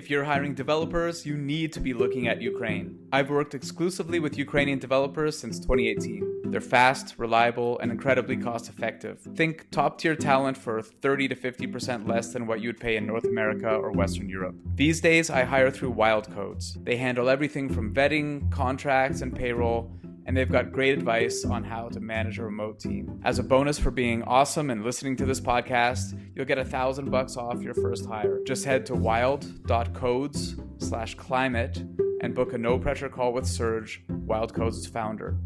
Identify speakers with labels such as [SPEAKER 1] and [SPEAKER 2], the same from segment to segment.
[SPEAKER 1] If you're hiring developers, you need to be looking at Ukraine. I've worked exclusively with Ukrainian developers since 2018. They're fast, reliable, and incredibly cost-effective. Think top-tier talent for 30 to 50% less than what you'd pay in North America or Western Europe. These days, I hire through Wildcodes. They handle everything from vetting, contracts, and payroll, and they've got great advice on how to manage a remote team. As a bonus for being awesome and listening to this podcast, you'll get $1,000 off your first hire. Just head to wild.codes/climate and book a no-pressure call with Serge, Wildcodes' founder.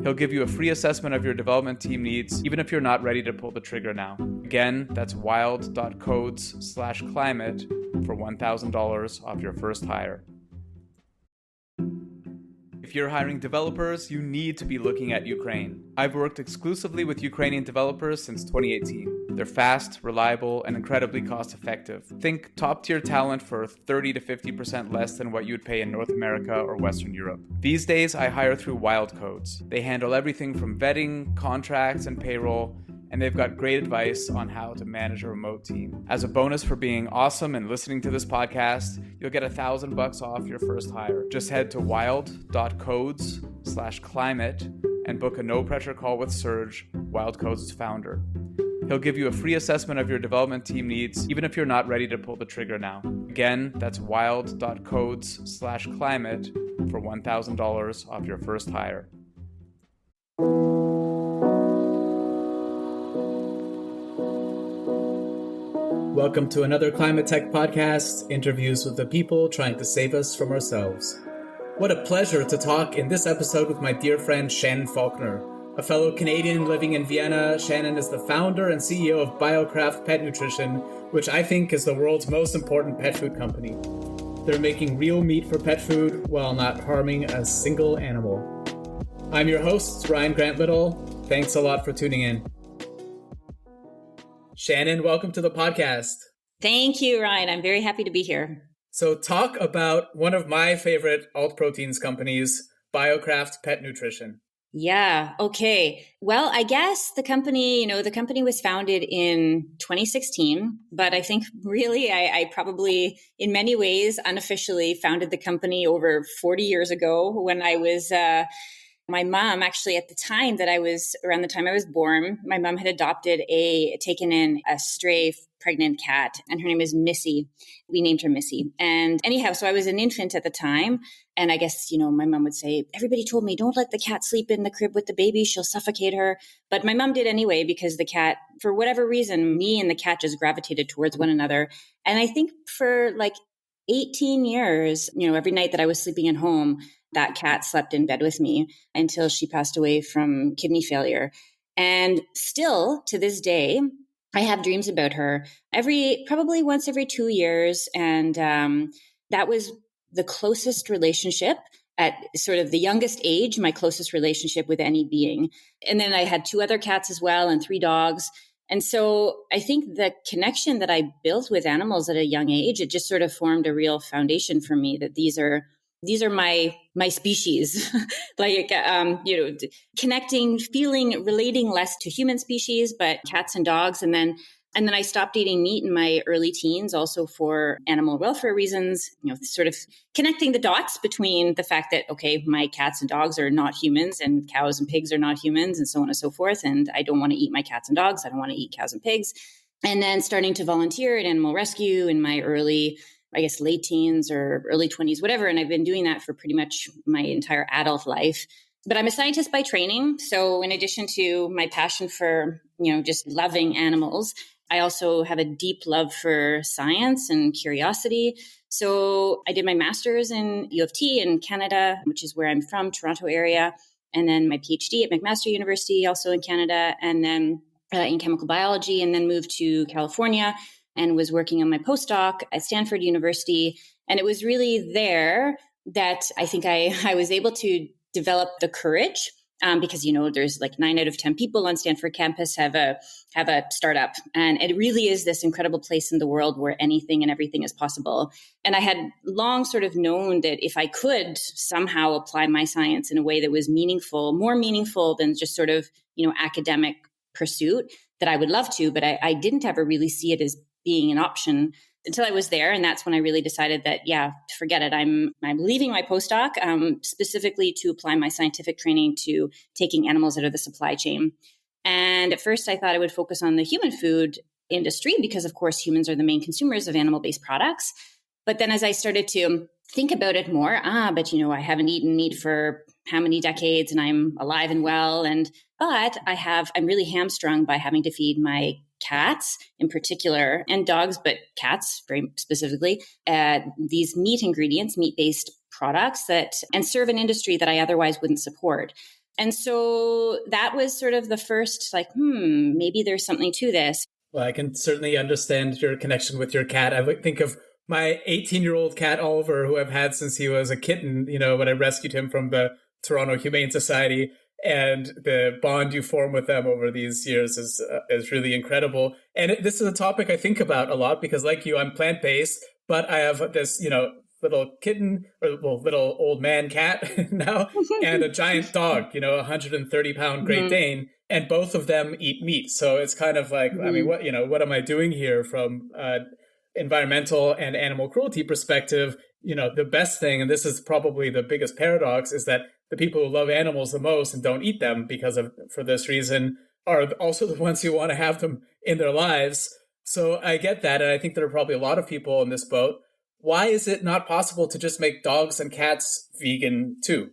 [SPEAKER 1] He'll give you a free assessment of your development team needs, even if you're not ready to pull the trigger now. Again, that's wild.codes/climate for $1,000 off your first hire. If you're hiring developers, you need to be looking at Ukraine. I've worked exclusively with Ukrainian developers since 2018. They're fast, reliable, and incredibly cost-effective. Think top-tier talent for 30 to 50% less than what you'd pay in North America or Western Europe. These days, I hire through Wildcodes. They handle everything from vetting, contracts, and payroll, and they've got great advice on how to manage a remote team. As a bonus for being awesome and listening to this podcast, you'll get $1,000 off your first hire. Just head to wild.codes/climate and book a no-pressure call with Serge, Wildcodes' founder. He'll give you a free assessment of your development team needs, even if you're not ready to pull the trigger now. Again, that's wild.codes/climate for $1,000 off your first hire. Welcome to another Climate Tech podcast, interviews with the people trying to save us from ourselves. What a pleasure to talk in this episode with my dear friend Shannon Falconer, a fellow Canadian living in Vienna. Shannon is the founder and CEO of BioCraft Pet Nutrition, which I think is the world's most important pet food company. They're making real meat for pet food while not harming a single animal. I'm your host, Ryan Grant Little. Thanks a lot for tuning in. Shannon, welcome to the podcast.
[SPEAKER 2] Thank you, Ryan. I'm very happy to be here.
[SPEAKER 1] So talk about one of my favorite alt proteins companies, BioCraft Pet Nutrition.
[SPEAKER 2] Yeah. Okay. Well, I guess the company was founded in 2016, but I think really I probably in many ways unofficially founded the company over 40 years ago when I was, my mom, actually, at the time around the time I was born, my mom had taken in a stray pregnant cat, and her name is Missy. We named her Missy. And anyhow, so I was an infant at the time. And I guess, my mom would say, everybody told me, don't let the cat sleep in the crib with the baby. She'll suffocate her. But my mom did anyway, because the cat, for whatever reason, me and the cat just gravitated towards one another. And I think for like 18 years, every night that I was sleeping at home, that cat slept in bed with me until she passed away from kidney failure. And still to this day, I have dreams about her probably once every 2 years. And that was the closest relationship at sort of the youngest age, my closest relationship with any being. And then I had 2 other cats as well and 3 dogs. And so I think the connection that I built with animals at a young age, it just sort of formed a real foundation for me that these are my species, connecting, feeling, relating less to human species, but cats and dogs. And then I stopped eating meat in my early teens, also for animal welfare reasons, sort of connecting the dots between the fact that, okay, my cats and dogs are not humans and cows and pigs are not humans and so on and so forth. And I don't want to eat my cats and dogs. I don't want to eat cows and pigs. And then starting to volunteer at animal rescue in my late teens or early 20s, whatever. And I've been doing that for pretty much my entire adult life. But I'm a scientist by training. So in addition to my passion for, just loving animals, I also have a deep love for science and curiosity. So I did my master's in U of T in Canada, which is where I'm from, Toronto area. And then my PhD at McMaster University, also in Canada, and then in chemical biology, and then moved to California and was working on my postdoc at Stanford University. And it was really there that I think I was able to develop the courage because, there's like 9 out of 10 people on Stanford campus have a startup. And it really is this incredible place in the world where anything and everything is possible. And I had long sort of known that if I could somehow apply my science in a way that was more meaningful than just sort of, academic pursuit, that I would love to, but I didn't ever really see it as being an option until I was there. And that's when I really decided that, yeah, forget it. I'm leaving my postdoc specifically to apply my scientific training to taking animals out of the supply chain. And at first I thought I would focus on the human food industry because, of course, humans are the main consumers of animal-based products. But then as I started to think about it more, but I haven't eaten meat for how many decades and I'm alive and well. But I'm really hamstrung by having to feed my cats in particular, and dogs, but cats very specifically, these meat ingredients, meat-based products and serve an industry that I otherwise wouldn't support. And so that was sort of the first, maybe there's something to this.
[SPEAKER 1] Well, I can certainly understand your connection with your cat. I would think of my 18-year-old cat, Oliver, who I've had since he was a kitten, when I rescued him from the Toronto Humane Society. And the bond you form with them over these years is really incredible. And this is a topic I think about a lot because, like you, I'm plant-based, but I have this, little kitten or little old man cat now and a giant dog, 130-pound Great Dane. And both of them eat meat. So it's kind of like, I mean, what am I doing here from environmental and animal cruelty perspective? The best thing, and this is probably the biggest paradox, is that the people who love animals the most and don't eat them for this reason are also the ones who want to have them in their lives. So I get that. And I think there are probably a lot of people in this boat. Why is it not possible to just make dogs and cats vegan too?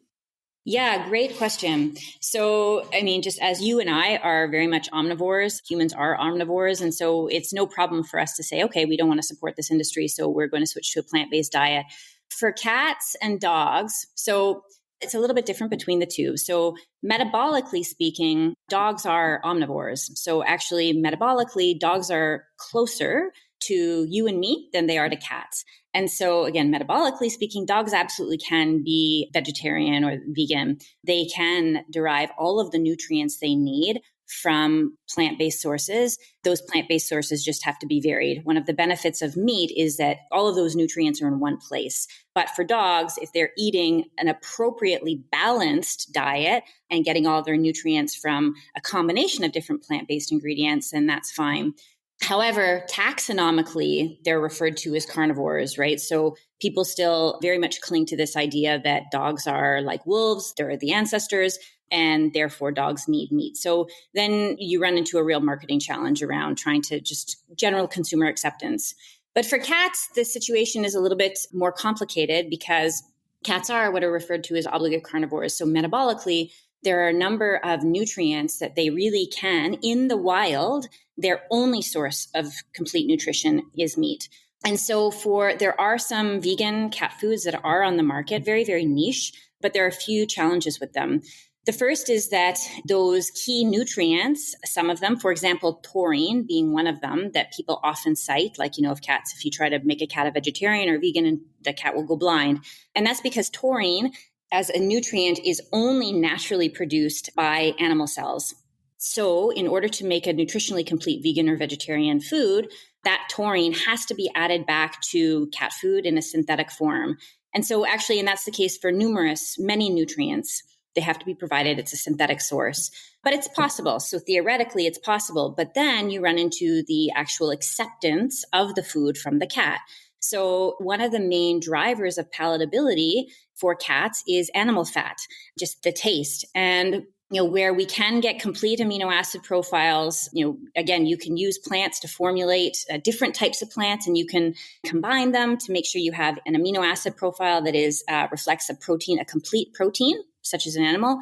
[SPEAKER 2] Yeah, great question. So, I mean, just as you and I are very much omnivores, humans are omnivores. And so it's no problem for us to say, okay, we don't want to support this industry, so we're going to switch to a plant-based diet. For cats and dogs, so it's a little bit different between the two. So metabolically speaking, dogs are omnivores. So actually, metabolically, dogs are closer to you and me than they are to cats. And so again, metabolically speaking, dogs absolutely can be vegetarian or vegan. They can derive all of the nutrients they need from plant-based sources. Those plant-based sources just have to be varied. One of the benefits of meat is that all of those nutrients are in one place. But for dogs, if they're eating an appropriately balanced diet and getting all their nutrients from a combination of different plant-based ingredients, then that's fine. However, taxonomically, they're referred to as carnivores, right? So people still very much cling to this idea that dogs are like wolves, they're the ancestors, and therefore dogs need meat. So then you run into a real marketing challenge around trying to just general consumer acceptance. But for cats, the situation is a little bit more complicated because cats are what are referred to as obligate carnivores. So metabolically, there are a number of nutrients that they really can, in the wild, their only source of complete nutrition is meat. And so there are some vegan cat foods that are on the market, very, very niche, but there are a few challenges with them. The first is that those key nutrients, some of them, for example, taurine being one of them that people often cite, like, if you try to make a cat a vegetarian or vegan, and the cat will go blind. And that's because taurine as a nutrient is only naturally produced by animal cells. So in order to make a nutritionally complete vegan or vegetarian food, that taurine has to be added back to cat food in a synthetic form. And so actually, and that's the case for many nutrients, they have to be provided. It's a synthetic source, but it's possible. So theoretically, it's possible. But then you run into the actual acceptance of the food from the cat. So one of the main drivers of palatability for cats is animal fat, just the taste. And where we can get complete amino acid profiles, again, you can use plants to formulate different types of plants, and you can combine them to make sure you have an amino acid profile that reflects a complete protein, such as an animal.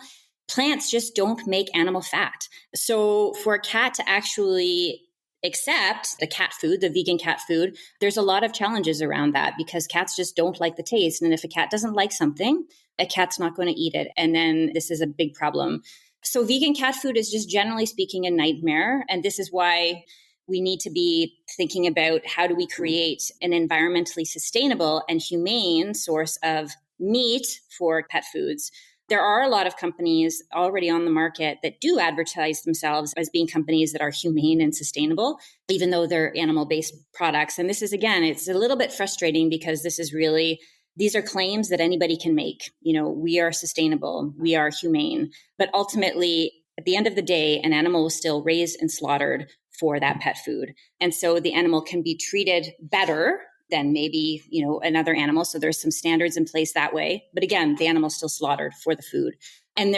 [SPEAKER 2] Plants just don't make animal fat. So for a cat to actually accept the cat food, the vegan cat food, there's a lot of challenges around that because cats just don't like the taste. And if a cat doesn't like something, a cat's not going to eat it. And then this is a big problem. So vegan cat food is just generally speaking a nightmare. And this is why we need to be thinking about how do we create an environmentally sustainable and humane source of meat for pet foods. There are a lot of companies already on the market that do advertise themselves as being companies that are humane and sustainable, even though they're animal-based products. And this is, again, it's a little bit frustrating because these are claims that anybody can make. We are sustainable, we are humane, but ultimately, at the end of the day, an animal was still raised and slaughtered for that pet food. And so the animal can be treated better than maybe, another animal. So there's some standards in place that way. But again, the animal's still slaughtered for the food. And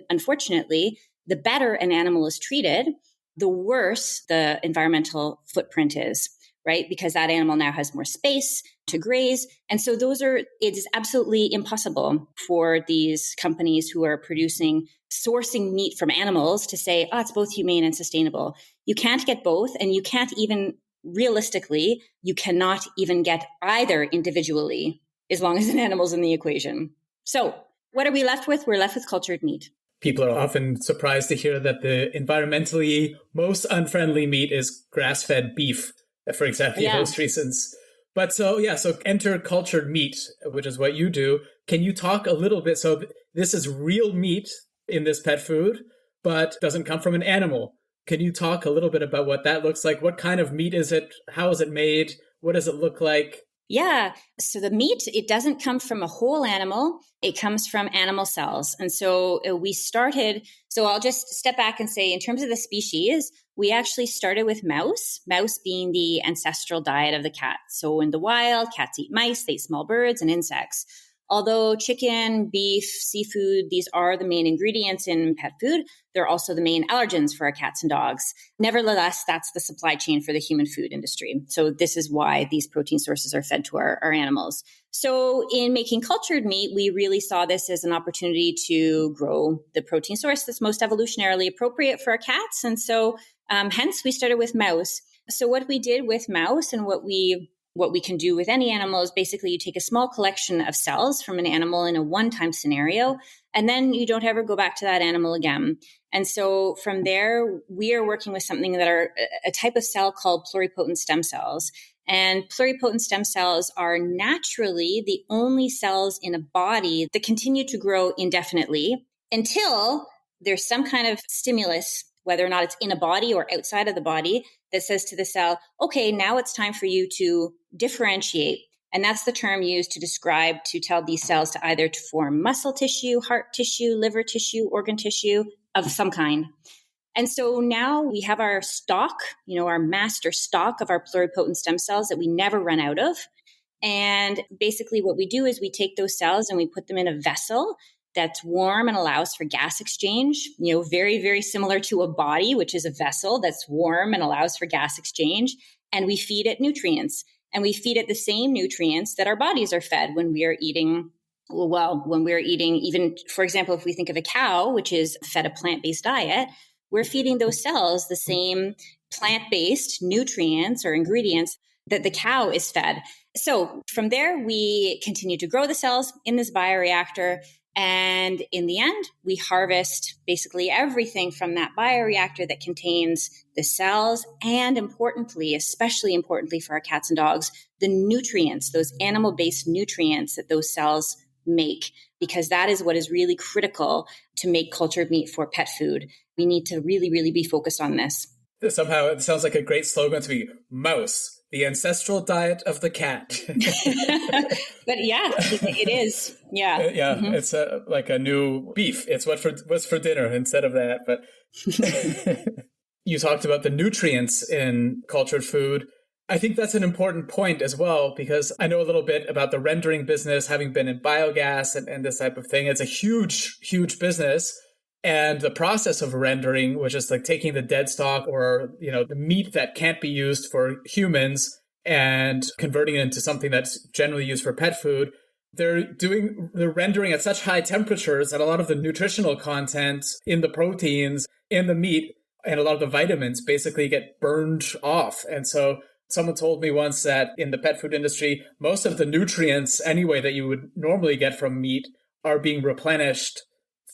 [SPEAKER 2] unfortunately, the better an animal is treated, the worse the environmental footprint is, right? Because that animal now has more space to graze. And so it is absolutely impossible for these companies who are sourcing meat from animals to say, oh, it's both humane and sustainable. You can't get both, and you can't even realistically, you cannot even get either individually as long as an animal's in the equation. So what are we left with? We're left with cultured meat.
[SPEAKER 3] People are often surprised to hear that the environmentally most unfriendly meat is grass-fed beef, for exactly those reasons. But so enter cultured meat, which is what you do. Can you talk a little bit? So this is real meat in this pet food, but doesn't come from an animal. Can you talk a little bit about what that looks like? What kind of meat is it? How is it made? What does it look like?
[SPEAKER 2] Yeah. So the meat, it doesn't come from a whole animal. It comes from animal cells. And so I'll just step back and say, in terms of the species, we actually started with mouse being the ancestral diet of the cat. So in the wild, cats eat mice, they eat small birds and insects. Although chicken, beef, seafood, these are the main ingredients in pet food, they're also the main allergens for our cats and dogs. Nevertheless, that's the supply chain for the human food industry. So this is why these protein sources are fed to our animals. So in making cultured meat, we really saw this as an opportunity to grow the protein source that's most evolutionarily appropriate for our cats. And so hence we started with mouse. So what we did with mouse and what we can do with any animal is basically you take a small collection of cells from an animal in a one-time scenario, and then you don't ever go back to that animal again. And so from there, we are working with something that are a type of cell called pluripotent stem cells. And pluripotent stem cells are naturally the only cells in a body that continue to grow indefinitely until there's some kind of stimulus, whether or not it's in a body or outside of the body, that says to the cell, okay, now it's time for you to differentiate. And that's the term used to tell these cells to either to form muscle tissue, heart tissue, liver tissue, organ tissue of some kind. And so now we have our stock, our master stock of our pluripotent stem cells that we never run out of. And basically what we do is we take those cells and we put them in a vessel that's warm and allows for gas exchange, very, very similar to a body, which is a vessel that's warm and allows for gas exchange. And we feed it nutrients. And we feed it the same nutrients that our bodies are fed when we are eating. Even, for example, if we think of a cow, which is fed a plant-based diet, we're feeding those cells the same plant-based nutrients or ingredients that the cow is fed. So from there, we continue to grow the cells in this bioreactor. And in the end, we harvest basically everything from that bioreactor that contains the cells and especially importantly for our cats and dogs, the nutrients, those animal-based nutrients that those cells make, because that is what is really critical to make cultured meat for pet food. We need to really, really be focused on this.
[SPEAKER 3] Somehow it sounds like a great slogan to be mouse, the ancestral diet of the cat.
[SPEAKER 2] But yeah, it is. Yeah.
[SPEAKER 3] Mm-hmm. It's like a new beef. It's what's for dinner instead of that. But you talked about the nutrients in cultured food. I think that's an important point as well, because I know a little bit about the rendering business, having been in biogas and this type of thing. It's a huge, huge business. And the process of rendering, which is like taking the dead stock or, the meat that can't be used for humans and converting it into something that's generally used for pet food, they're rendering at such high temperatures that a lot of the nutritional content in the proteins, in the meat, and a lot of the vitamins basically get burned off. And so someone told me once that in the pet food industry, most of the nutrients anyway that you would normally get from meat are being replenished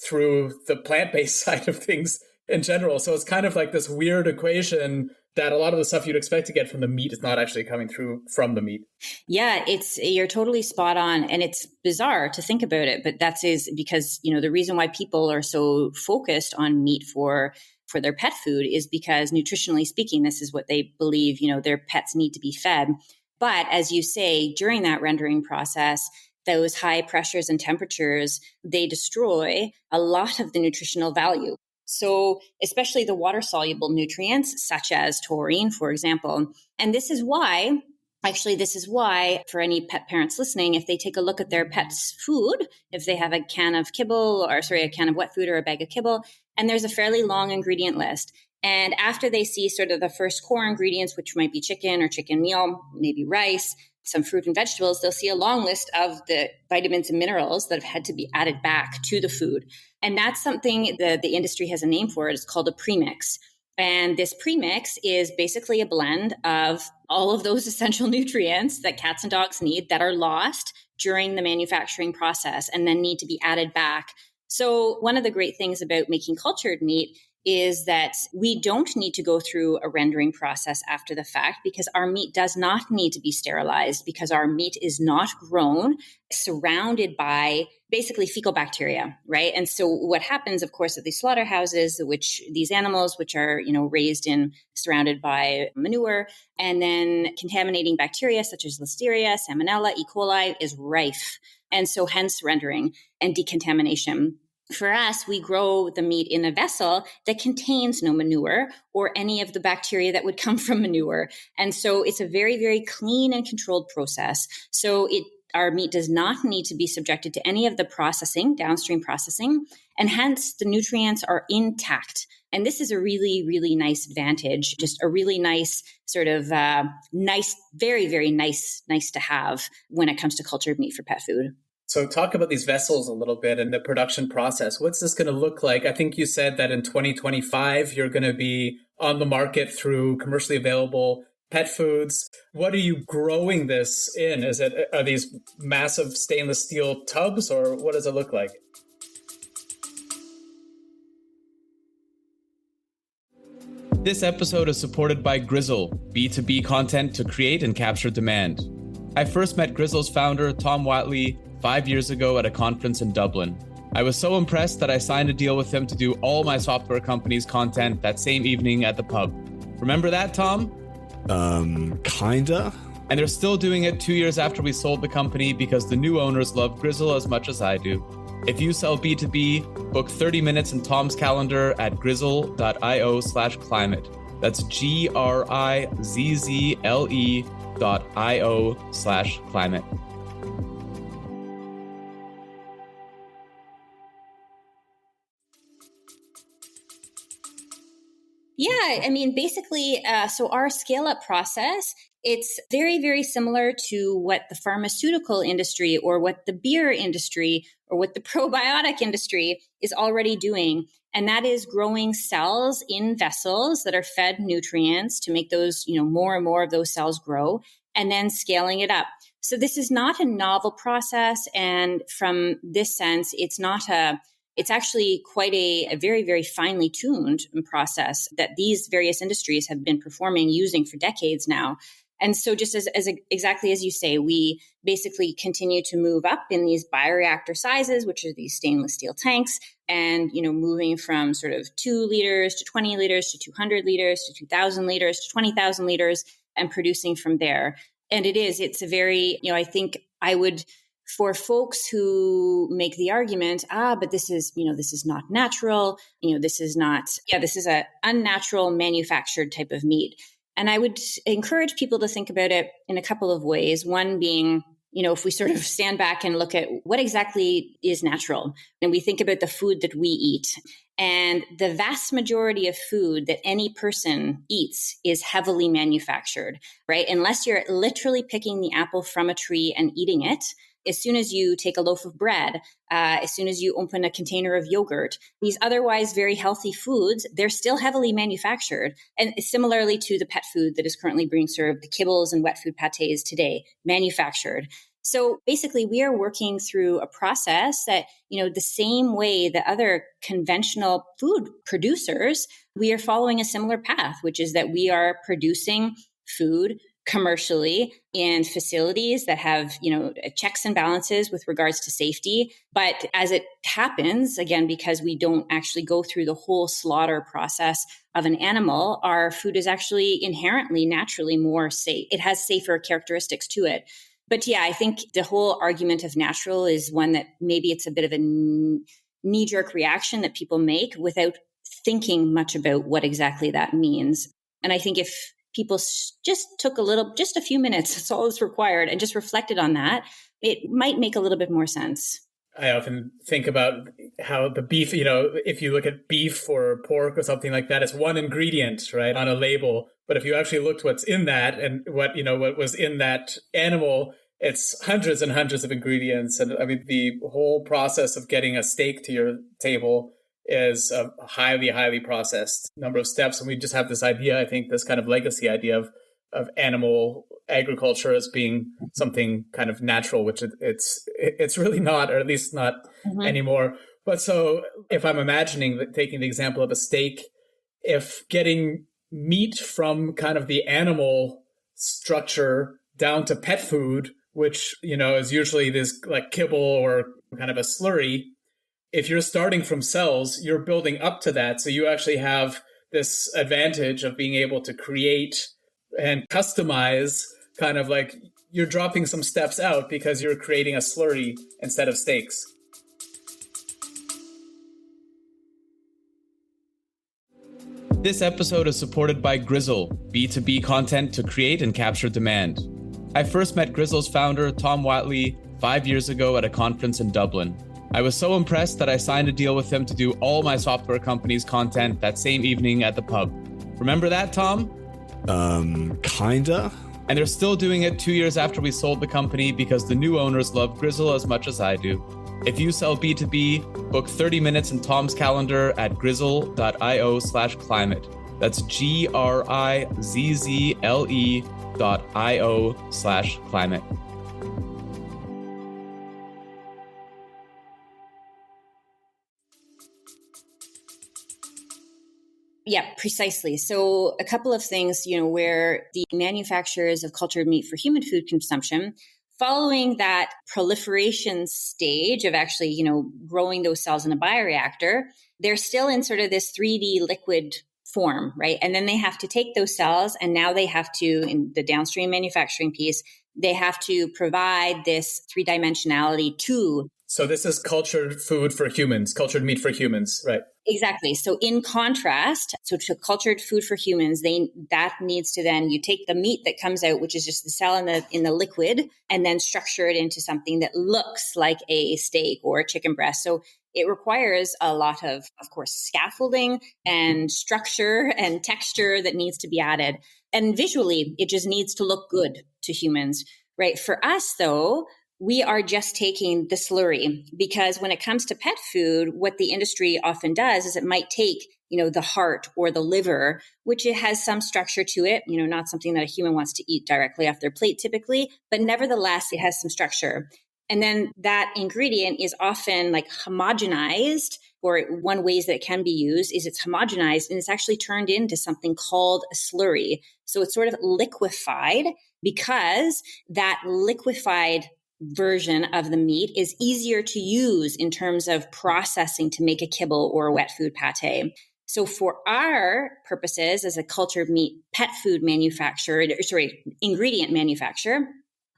[SPEAKER 3] through the plant-based side of things in general. So it's kind of like this weird equation that a lot of the stuff you'd expect to get from the meat is not actually coming through from the meat.
[SPEAKER 2] Yeah, you're totally spot on. And it's bizarre to think about it, but that is because, the reason why people are so focused on meat for their pet food is because nutritionally speaking, this is what they believe, their pets need to be fed. But as you say, during that rendering process, those high pressures and temperatures, they destroy a lot of the nutritional value. So especially the water-soluble nutrients, such as taurine, for example. And this is why for any pet parents listening, if they take a look at their pet's food, if they have a can of wet food or a bag of kibble, and there's a fairly long ingredient list. And after they see sort of the first core ingredients, which might be chicken or chicken meal, maybe rice, some fruit and vegetables, they'll see a long list of the vitamins and minerals that have had to be added back to the food. And that's something that the industry has a name for. It's called a premix. And this premix is basically a blend of all of those essential nutrients that cats and dogs need that are lost during the manufacturing process and then need to be added back. So one of the great things about making cultured meat is that we don't need to go through a rendering process after the fact, because our meat does not need to be sterilized, because our meat is not grown surrounded by basically fecal bacteria, right? And so what happens, of course, at these slaughterhouses, which these animals, which are, raised in, surrounded by manure, and then contaminating bacteria such as Listeria, Salmonella, E. coli is rife. And so hence rendering and decontamination. For us, we grow the meat in a vessel that contains no manure or any of the bacteria that would come from manure. And so it's a very, very clean and controlled process. So our meat does not need to be subjected to any of the downstream processing, and hence the nutrients are intact. And this is a really, really nice advantage, just a really nice sort of very, very nice to have when it comes to cultured meat for pet food.
[SPEAKER 3] So talk about these vessels a little bit and the production process. What's this going to look like? I think you said that in 2025, you're going to be on the market through commercially available pet foods. What are you growing this in? Are these massive stainless steel tubs, or what does it look like?
[SPEAKER 1] This episode is supported by Grizzle, B2B content to create and capture demand. I first met Grizzle's founder, Tom Watley, 5 years ago at a conference in Dublin. I was so impressed that I signed a deal with him to do all my software company's content that same evening at the pub. Remember that, Tom?
[SPEAKER 4] Kinda.
[SPEAKER 1] And they're still doing it 2 years after we sold the company because the new owners love Grizzle as much as I do. If you sell B2B, book 30 minutes in Tom's calendar at grizzle.io/climate. That's GRIZZLE.io/climate.
[SPEAKER 2] Yeah, I mean, basically, so our scale-up process, it's very, very similar to what the pharmaceutical industry or what the beer industry or what the probiotic industry is already doing. And that is growing cells in vessels that are fed nutrients to make those, more and more of those cells grow, and then scaling it up. So this is not a novel process. And from this sense, it's actually quite a very, very finely tuned process that these various industries have been performing using for decades now. And so just as exactly as you say, we basically continue to move up in these bioreactor sizes, which are these stainless steel tanks, and, moving from sort of 2 liters to 20 liters to 200 liters to 2,000 liters to 20,000 liters and producing from there. And it's a very, I think I would, for folks who make the argument, but this is not natural, this is an unnatural manufactured type of meat. And I would encourage people to think about it in a couple of ways. One being, if we sort of stand back and look at what exactly is natural, and we think about the food that we eat, and the vast majority of food that any person eats is heavily manufactured, right? Unless you're literally picking the apple from a tree and eating it. As soon as you take a loaf of bread, as soon as you open a container of yogurt, these otherwise very healthy foods, they're still heavily manufactured. And similarly to the pet food that is currently being served, the kibbles and wet food pâtés today, manufactured. So basically, we are working through a process that, the same way that other conventional food producers, we are following a similar path, which is that we are producing food commercially in facilities that have, checks and balances with regards to safety. But as it happens, again, because we don't actually go through the whole slaughter process of an animal, our food is actually inherently, naturally more safe. It has safer characteristics to it. But yeah, I think the whole argument of natural is one that maybe it's a bit of a knee-jerk reaction that people make without thinking much about what exactly that means. And I think if people just took just a few minutes, that's all that's required, and just reflected on that, it might make a little bit more sense.
[SPEAKER 3] I often think about how the beef, if you look at beef or pork or something like that, it's one ingredient, right, on a label. But if you actually looked what's in that and what was in that animal, it's hundreds and hundreds of ingredients. And I mean, the whole process of getting a steak to your table is a highly, highly processed number of steps. And we just have this idea, I think, this kind of legacy idea of animal agriculture as being something kind of natural, which it's really not, or at least not anymore. But so if I'm imagining, taking the example of a steak, if getting meat from kind of the animal structure down to pet food, which, is usually this like kibble or kind of a slurry, if you're starting from cells, you're building up to that. So you actually have this advantage of being able to create and customize, kind of like you're dropping some steps out because you're creating a slurry instead of steaks.
[SPEAKER 1] This episode is supported by Grizzle, B2B content to create and capture demand. I first met Grizzle's founder, Tom Watley, 5 years ago at a conference in Dublin. I was so impressed that I signed a deal with him to do all my software company's content that same evening at the pub. Remember that, Tom?
[SPEAKER 4] Kinda.
[SPEAKER 1] And they're still doing it 2 years after we sold the company because the new owners love Grizzle as much as I do. If you sell B2B, book 30 minutes in Tom's calendar at grizzle.io/climate. That's GRIZZLE.io/climate.
[SPEAKER 2] Yeah, precisely. So a couple of things, where the manufacturers of cultured meat for human food consumption, following that proliferation stage of actually, growing those cells in a bioreactor, they're still in sort of this 3D liquid form, right? And then they have to take those cells, and now they have to, in the downstream manufacturing piece, they have to provide this three-dimensionality to.
[SPEAKER 3] So this is cultured food for humans, cultured meat for humans, right?
[SPEAKER 2] Exactly. So in contrast, to cultured food for humans, that needs to then, you take the meat that comes out, which is just the cell in the liquid, and then structure it into something that looks like a steak or a chicken breast. So it requires a lot of course, scaffolding and structure and texture that needs to be added. And visually, it just needs to look good to humans, right? For us, though, we are just taking the slurry, because when it comes to pet food, what the industry often does is it might take, the heart or the liver, which it has some structure to it, not something that a human wants to eat directly off their plate typically, but nevertheless, it has some structure. And then that ingredient is often like homogenized, or one ways that it can be used is it's homogenized and it's actually turned into something called a slurry. So it's sort of liquefied, because that liquefied version of the meat is easier to use in terms of processing to make a kibble or a wet food pate. So for our purposes as a cultured meat pet food ingredient manufacturer,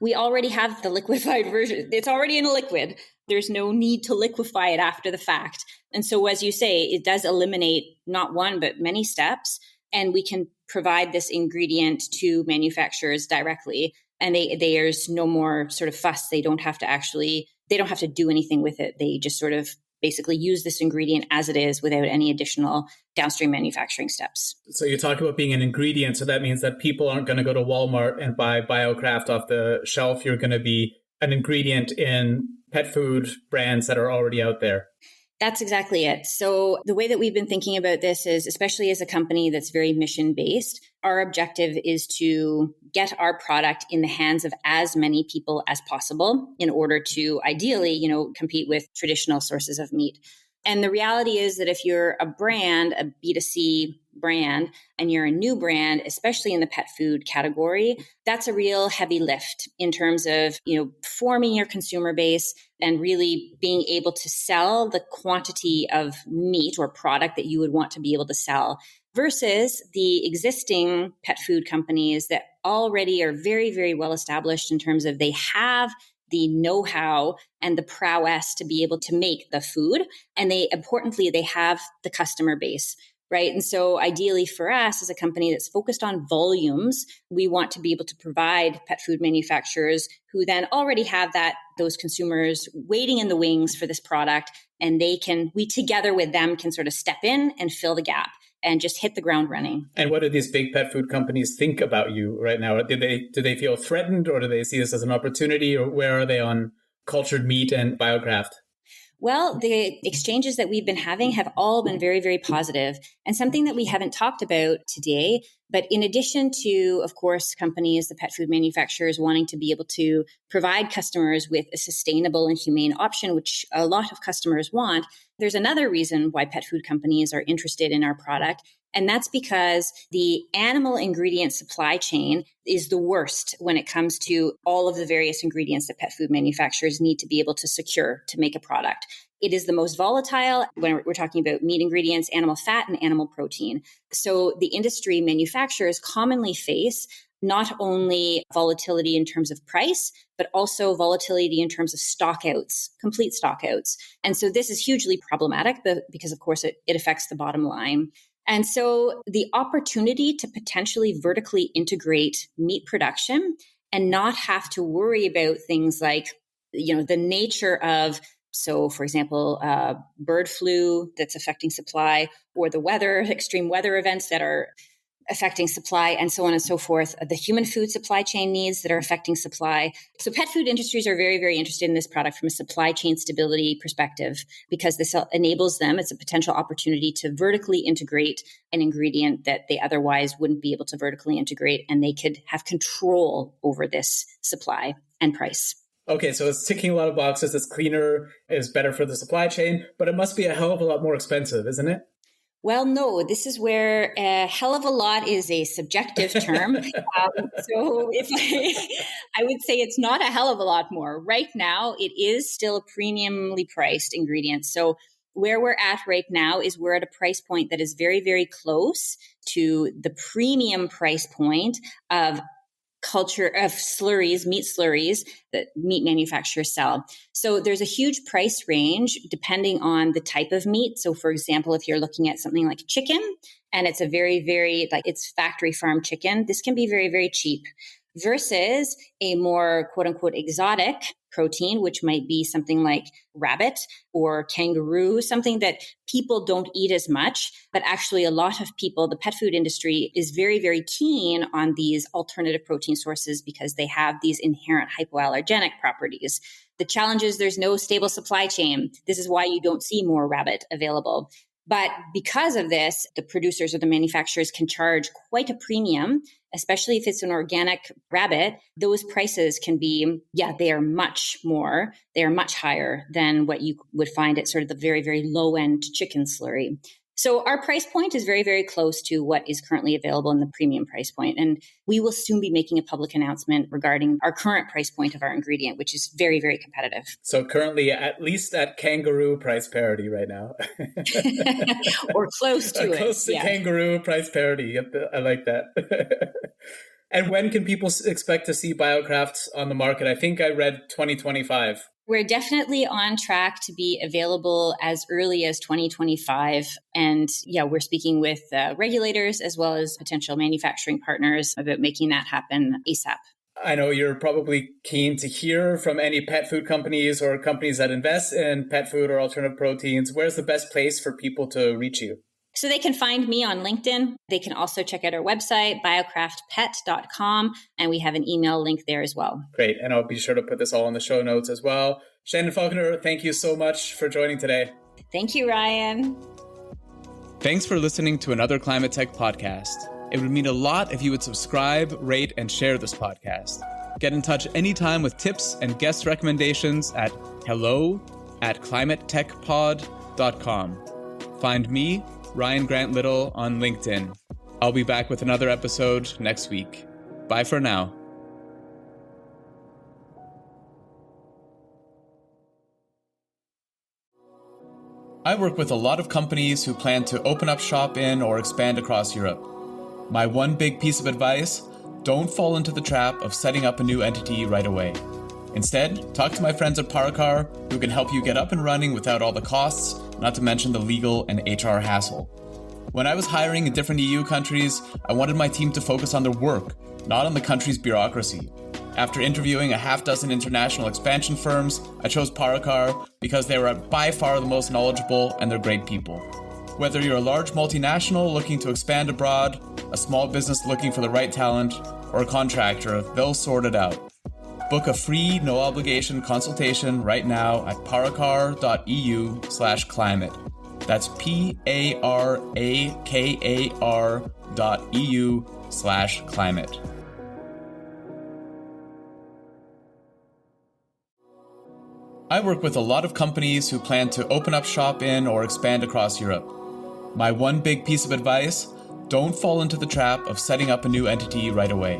[SPEAKER 2] we already have the liquefied version. It's already in a liquid. There's no need to liquefy it after the fact. And so, as you say, it does eliminate not one, but many steps. And we can provide this ingredient to manufacturers directly. And there's no more sort of fuss. They don't have to do anything with it. They just sort of basically use this ingredient as it is without any additional downstream manufacturing steps.
[SPEAKER 3] So you talk about being an ingredient. So that means that people aren't going to go to Walmart and buy BioCraft off the shelf. You're going to be an ingredient in pet food brands that are already out there.
[SPEAKER 2] That's exactly it. So the way that we've been thinking about this is, especially as a company that's very mission-based, our objective is to get our product in the hands of as many people as possible in order to ideally, compete with traditional sources of meat. And the reality is that if you're a brand, a B2C brand, and you're a new brand, especially in the pet food category, that's a real heavy lift in terms of, forming your consumer base and really being able to sell the quantity of meat or product that you would want to be able to sell, versus the existing pet food companies that already are very, very well established in terms of they have the know-how and the prowess to be able to make the food. And importantly, they have the customer base. right? And so ideally for us as a company that's focused on volumes, we want to be able to provide pet food manufacturers who then already have those consumers waiting in the wings for this product. And we together with them can sort of step in and fill the gap and just hit the ground running.
[SPEAKER 3] And what do these big pet food companies think about you right now? Do they feel threatened, or do they see this as an opportunity, or where are they on cultured meat and BioCraft?
[SPEAKER 2] Well, the exchanges that we've been having have all been very, very positive. And something that we haven't talked about today, but in addition to, of course, companies, the pet food manufacturers wanting to be able to provide customers with a sustainable and humane option, which a lot of customers want, there's another reason why pet food companies are interested in our product. And that's because the animal ingredient supply chain is the worst when it comes to all of the various ingredients that pet food manufacturers need to be able to secure to make a product. It is the most volatile when we're talking about meat ingredients, animal fat, and animal protein. So the industry manufacturers commonly face not only volatility in terms of price, but also volatility in terms of stockouts, complete stockouts. And so this is hugely problematic because, of course, it affects the bottom line. And so the opportunity to potentially vertically integrate meat production and not have to worry about things like, the nature of, so for example, bird flu that's affecting supply, or the extreme weather events that are affecting supply, and so on and so forth, the human food supply chain needs that are affecting supply. So pet food industries are very, very interested in this product from a supply chain stability perspective, because this enables them, it's a potential opportunity to vertically integrate an ingredient that they otherwise wouldn't be able to vertically integrate, and they could have control over this supply and price.
[SPEAKER 3] Okay, so it's ticking a lot of boxes. It's cleaner, it's better for the supply chain, but it must be a hell of a lot more expensive, isn't it?
[SPEAKER 2] Well, no, this is where a hell of a lot is a subjective term. So I would say it's not a hell of a lot more. Right now, it is still a premiumly priced ingredient. So where we're at right now is we're at a price point that is very, very close to the premium price point of meat slurries that meat manufacturers sell. So there's a huge price range depending on the type of meat. So for example, if you're looking at something like chicken and it's a very, very, it's factory farm chicken, this can be very, very cheap versus a more quote unquote exotic protein, which might be something like rabbit or kangaroo, something that people don't eat as much. But actually, a lot of people, the pet food industry is very, very keen on these alternative protein sources because they have these inherent hypoallergenic properties. The challenge is there's no stable supply chain. This is why you don't see more rabbit available. But because of this, the producers or the manufacturers can charge quite a premium, especially if it's an organic rabbit. Those prices can be, they are much more, they are much higher than what you would find at sort of the very, very low end chicken slurry. So our price point is very, very close to what is currently available in the premium price point. And we will soon be making a public announcement regarding our current price point of our ingredient, which is very, very competitive.
[SPEAKER 3] So currently at least at kangaroo price parity right now.
[SPEAKER 2] Or close to it.
[SPEAKER 3] Close to kangaroo price parity. I like that. And when can people expect to see BioCraft on the market? I think I read 2025.
[SPEAKER 2] We're definitely on track to be available as early as 2025. And we're speaking with regulators as well as potential manufacturing partners about making that happen ASAP.
[SPEAKER 3] I know you're probably keen to hear from any pet food companies or companies that invest in pet food or alternative proteins. Where's the best place for people to reach you?
[SPEAKER 2] So they can find me on LinkedIn. They can also check out our website, biocraftpet.com, and we have an email link there as well.
[SPEAKER 3] Great. And I'll be sure to put this all in the show notes as well. Shannon Falconer, thank you so much for joining today.
[SPEAKER 2] Thank you, Ryan.
[SPEAKER 1] Thanks for listening to another Climate Tech podcast. It would mean a lot if you would subscribe, rate, and share this podcast. Get in touch anytime with tips and guest recommendations at hello@climatetechpod.com. Find me, Ryan Grant Little, on LinkedIn. I'll be back with another episode next week. Bye for now. I work with a lot of companies who plan to open up shop in or expand across Europe. My one big piece of advice, don't fall into the trap of setting up a new entity right away. Instead, talk to my friends at Paracar, who can help you get up and running without all the costs, not to mention the legal and HR hassle. When I was hiring in different EU countries, I wanted my team to focus on their work, not on the country's bureaucracy. After interviewing a half dozen international expansion firms, I chose Paracar because they were by far the most knowledgeable and they're great people. Whether you're a large multinational looking to expand abroad, a small business looking for the right talent, or a contractor, they'll sort it out. Book a free, no-obligation consultation right now at paracar.eu/climate. That's PARAKAR.eu/climate. I work with a lot of companies who plan to open up shop in or expand across Europe. My one big piece of advice: don't fall into the trap of setting up a new entity right away.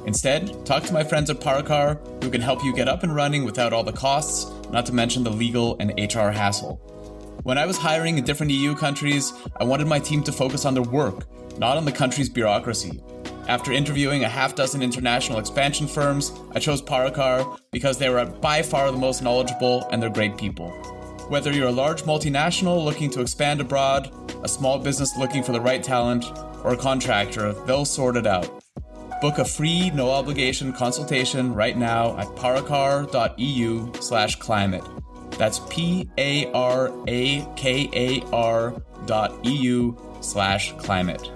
[SPEAKER 1] Instead, talk to my friends at Paracar, who can help you get up and running without all the costs, not to mention the legal and HR hassle. When I was hiring in different EU countries, I wanted my team to focus on their work, not on the country's bureaucracy. After interviewing a half dozen international expansion firms, I chose Paracar because they were by far the most knowledgeable and they're great people. Whether you're a large multinational looking to expand abroad, a small business looking for the right talent, or a contractor, they'll sort it out. Book a free, no-obligation consultation right now at paracar.eu/climate. That's PARAKAR.eu/climate.